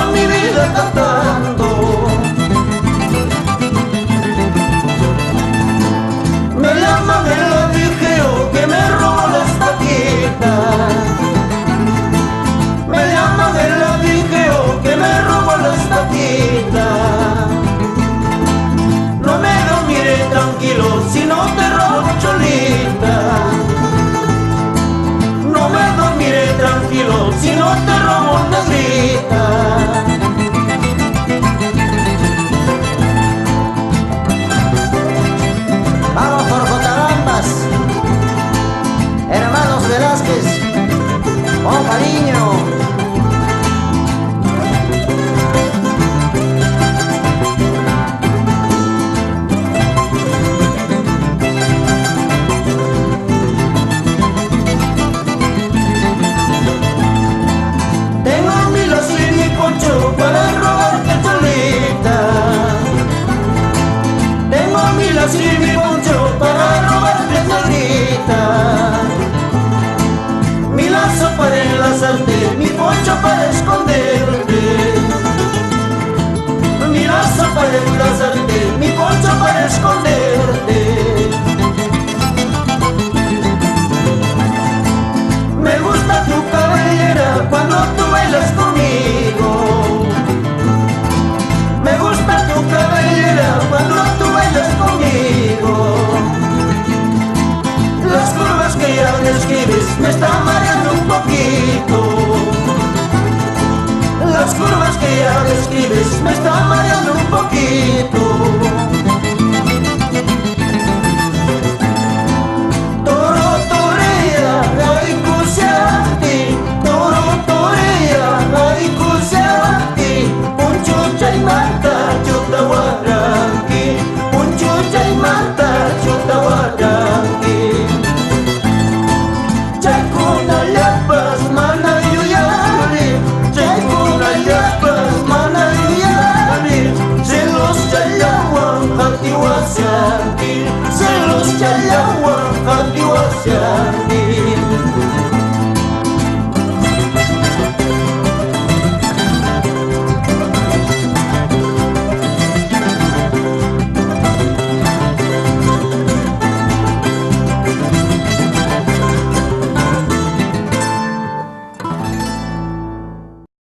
toda mi vida cantando. Me llaman el aguijeo que me robó las vaquitas. Me llaman el aguijeo que me robó las vaquitas. No me dormiré tranquilo si no te robo cholita. No me dormiré tranquilo si no te robo negrita. Vamos por Cotabambas, hermanos Velázquez, con cariño. Para robarte cholita. Tengo mi lazo y mi poncho para robarte cholita. Mi lazo para enlazarte, mi poncho para esconderte. Mi lazo para enlazarte, mi poncho para esconderte. Me gusta tu cabellera cuando tú bailas conmigo. Me gusta tu cabellera cuando tú bailas conmigo. Las curvas que ya describes me están mareando un poquito. Las curvas que ya describes me están mareando un poquito. Toro, torea, haikuseati. Toro, torea, haikuseati. Poncho chaymanta, chutawaraki. Poncho chaymanta, chutawaraki. Chaykuna llapas mana yuyari. Chaykuna llapas mana yuyari. Celos chayawan hatiwasiaki. Celos chayawan hatiwasiaki.